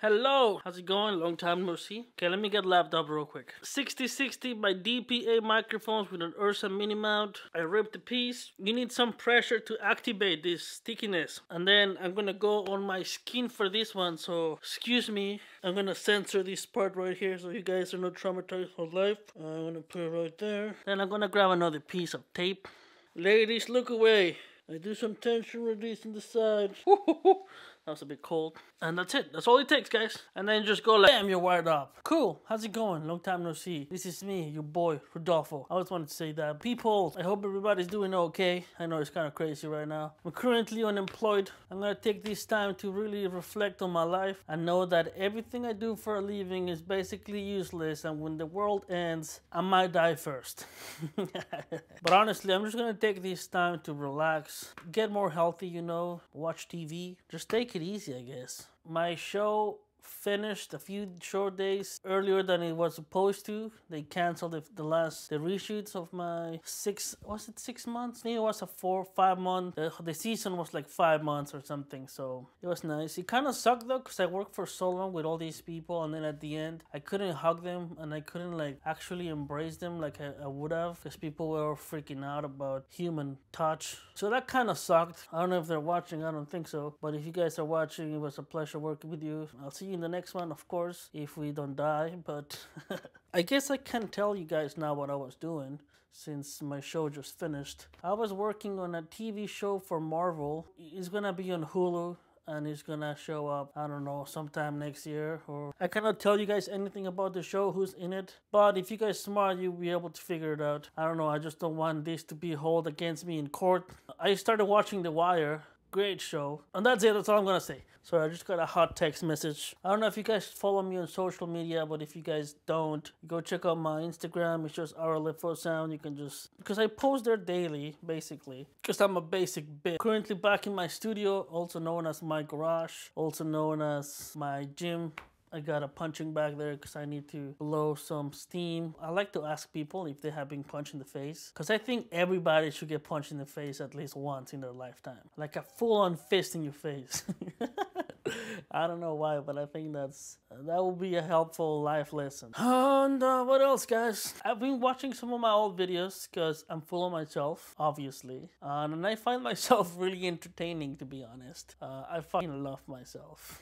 Hello, how's it going? Long time no see. Okay, let me get lapped up real quick. 6060 by DPA microphones with an Ursa mini mount. I ripped the piece. You need some pressure to activate this stickiness. And then I'm gonna go on my skin for this one, so excuse me. I'm gonna censor this part right here so you guys are not traumatized for life. I'm gonna put it right there. Then I'm gonna grab another piece of tape. Ladies, look away. I do some tension release in the side. That was a bit cold. And that's it. That's all it takes, guys. And then just go like, bam, you're wired up. Cool. How's it going? Long time no see. This is me, your boy, Rodolfo. I always wanted to say that. People, I hope everybody's doing okay. I know it's kind of crazy right now. I'm currently unemployed. I'm going to take this time to really reflect on my life and know that everything I do for a living is basically useless. And when the world ends, I might die first. But honestly, I'm just going to take this time to relax, get more healthy, you know, watch TV. Just take it easy, I guess. My show finished a few short days earlier than it was supposed to. They canceled the reshoots of my 6 months? Maybe it was a 4-5 month. The season was like 5 months or something, so it was nice. It kind of sucked though, because I worked for so long with all these people, and then at the end I couldn't hug them and I couldn't like actually embrace them like I would have, because people were freaking out about human touch. So that kind of sucked. I don't know if they're watching, I don't think so, but if you guys are watching, it was a pleasure working with you. I'll see you in the next one, of course, if we don't die. But I guess I can tell you guys now what I was doing since my show just finished. I was working on a TV show for Marvel. It's gonna be on Hulu and it's gonna show up, I don't know, sometime next year. Or I cannot tell you guys anything about the show, who's in it, but if you guys are smart, you'll be able to figure it out. I don't know, I just don't want this to be held against me in court. I started watching The Wire. Great show. And that's it. That's all I'm gonna say. So I just got a hot text message. I don't know if you guys follow me on social media, but if you guys don't, go check out my Instagram. It's just OurLifoSound. You can just, because I post there daily, basically, because I'm a basic bitch. Currently back in my studio, also known as my garage, also known as my gym. I got a punching bag there because I need to blow some steam. I like to ask people if they have been punched in the face, because I think everybody should get punched in the face at least once in their lifetime. Like a full-on fist in your face. I don't know why, but I think that will be a helpful life lesson. And what else, guys? I've been watching some of my old videos because I'm full of myself, obviously. And I find myself really entertaining, to be honest. I fucking love myself.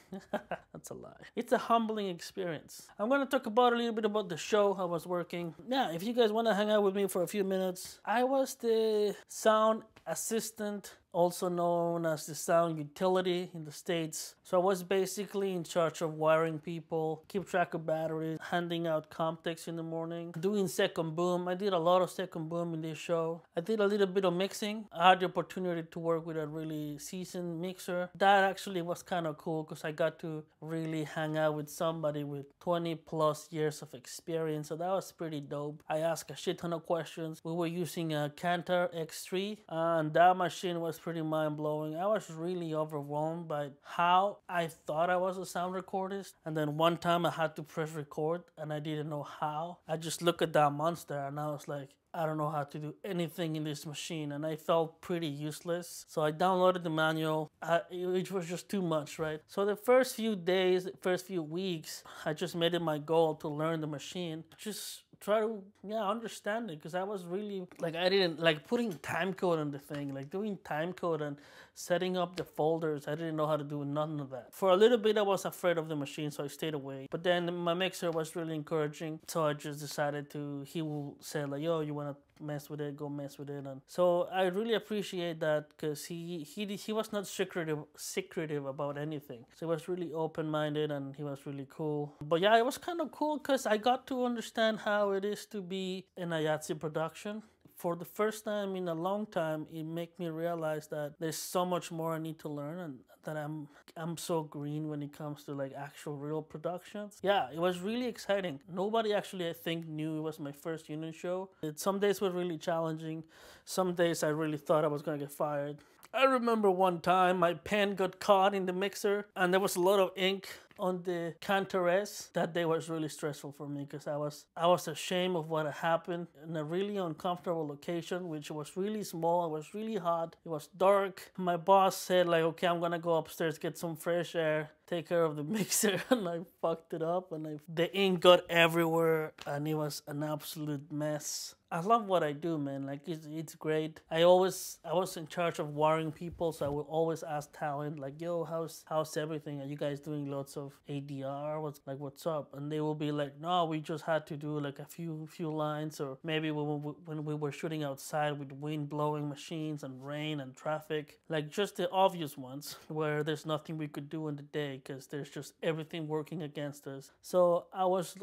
That's a lie. It's a humbling experience. I'm going to talk about a little bit about the show I was working. Yeah, if you guys want to hang out with me for a few minutes, I was the sound assistant, also known as the sound utility in the States. So I was basically in charge of wiring people, keep track of batteries, handing out Comtex in the morning, doing second boom. I did a lot of second boom in this show. I did a little bit of mixing. I had the opportunity to work with a really seasoned mixer. That actually was kind of cool because I got to really hang out with somebody with 20 plus years of experience. So that was pretty dope. I asked a shit ton of questions. We were using a Cantor X3 and that machine was pretty mind-blowing. I was really overwhelmed by how I thought I was a sound recordist, and then one time I had to press record and I didn't know how. I just looked at that monster and I was like, I don't know how to do anything in this machine, and I felt pretty useless. So I downloaded the manual, which was just too much, right? So the first few days, the first few weeks, I just made it my goal to learn the machine. Just try to, understand it, because I was really, like, I didn't, like, putting time code on the thing, like doing time code and setting up the folders. I didn't know how to do none of that. For a little bit, I was afraid of the machine, so I stayed away. But then my mixer was really encouraging, so I just decided he will say, like, yo, you want to mess with it, go mess with it. And so I really appreciate that, because he was not secretive about anything. So he was really open-minded and he was really cool. But yeah, it was kind of cool because I got to understand how it is to be in a Yahtzee production. For the first time in a long time, it made me realize that there's so much more I need to learn, and that I'm so green when it comes to like actual real productions. Yeah, it was really exciting. Nobody actually, I think, knew it was my first unit show. Some days were really challenging. Some days I really thought I was gonna get fired. I remember one time my pen got caught in the mixer and there was a lot of ink on the Cantoress. That day was really stressful for me because I was ashamed of what had happened in a really uncomfortable location, which was really small. It was really hot. It was dark. My boss said like, okay, I'm gonna go upstairs, get some fresh air, take care of the mixer, and I fucked it up, and the ink got everywhere, and it was an absolute mess. I love what I do, man. Like it's great. I was in charge of wiring people, so I would always ask talent like, "Yo, how's everything? Are you guys doing lots of ADR? What's up?" And they will be like, "No, we just had to do like a few lines, or maybe when we were shooting outside with wind blowing machines and rain and traffic, like just the obvious ones where there's nothing we could do in the day because there's just everything working against us." So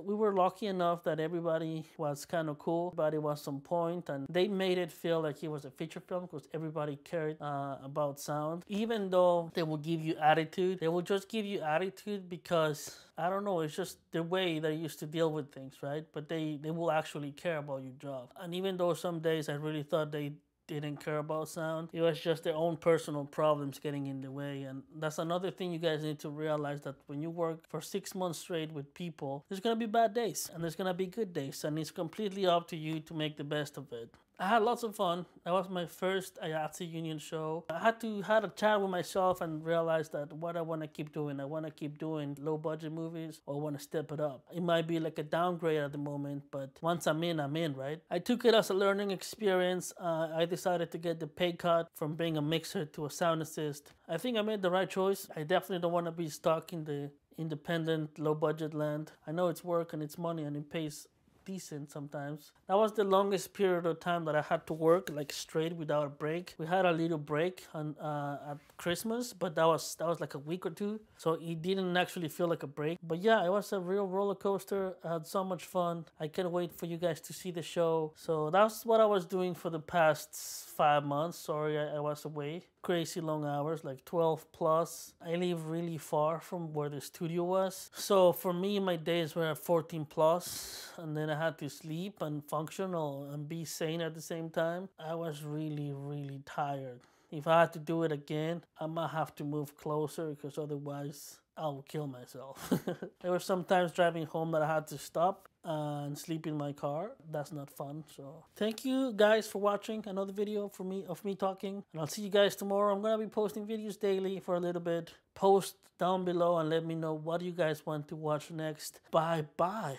we were lucky enough that everybody was kind of cool. Everybody was some point, and they made it feel like it was a feature film because everybody cared about sound. Even though they will give you attitude, they will just give you attitude because I don't know, it's just the way they used to deal with things, right? But they will actually care about your job. And even though some days I really thought they didn't care about sound, it was just their own personal problems getting in the way. And that's another thing you guys need to realize, that when you work for 6 months straight with people, there's gonna be bad days and there's gonna be good days, and it's completely up to you to make the best of it. I had lots of fun. That was my first IATSE union show. I had a chat with myself and realized that what I want to keep doing. I want to keep doing low budget movies, or I want to step it up. It might be like a downgrade at the moment, but once I'm in, right? I took it as a learning experience. I decided to get the pay cut from being a mixer to a sound assist. I think I made the right choice. I definitely don't want to be stuck in the independent, low budget land. I know it's work and it's money and it pays decent sometimes. That was the longest period of time that I had to work like straight without a break. We had a little break on at Christmas, but that was like a week or two, so it didn't actually feel like a break. But yeah, it was a real roller coaster. I had so much fun. I can't wait for you guys to see the show. So that's what I was doing for the past 5 months. Sorry, I was away. Crazy long hours, like 12 plus. I live really far from where the studio was, so for me my days were at 14 plus, and then I had to sleep and functional and be sane at the same time. I was really tired. If I had to do it again, I might have to move closer because otherwise I'll kill myself. There were some times driving home that I had to stop and sleep in my car. That's not fun. So thank you guys for watching another video of me talking, and I'll see you guys tomorrow. I'm gonna be posting videos daily for a little bit. Post down below and let me know what you guys want to watch next. Bye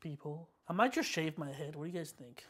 people. I might just shave my head. What do you guys think?